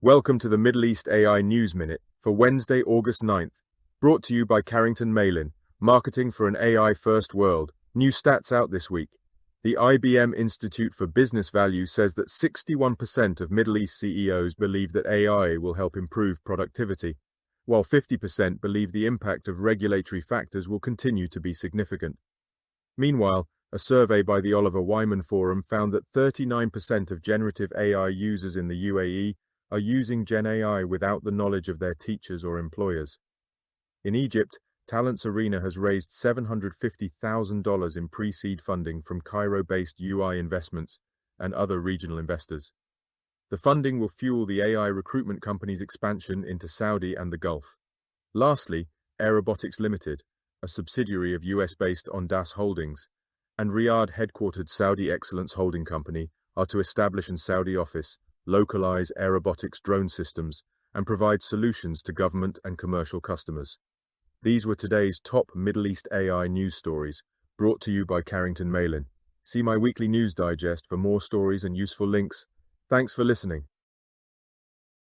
Welcome to the Middle East AI News Minute for Wednesday, August 9th. Brought to you by Carrington, Malin, marketing for an AI-first world. New stats out this week. The IBM Institute for Business Value says that 61% of Middle East CEOs believe that AI will help improve productivity, while 50% believe the impact of regulatory factors will continue to be significant. Meanwhile, a survey by the Oliver Wyman Forum found that 39% of generative AI users in the UAE are using Gen AI without the knowledge of their teachers or employers. In Egypt, Talents Arena has raised $750,000 in pre-seed funding from Cairo-based UI Investments and other regional investors. The funding will fuel the AI recruitment company's expansion into Saudi and the Gulf. Lastly, Airobotics Limited, a subsidiary of US-based Ondas Holdings, and Riyadh-headquartered Saudi Excellence Holding Company are to establish an Saudi office, localize aerobotics drone systems, and provide solutions to government and commercial customers. These were today's top Middle East AI news stories, brought to you by Carrington Malin. See my weekly news digest for more stories and useful links. Thanks for listening.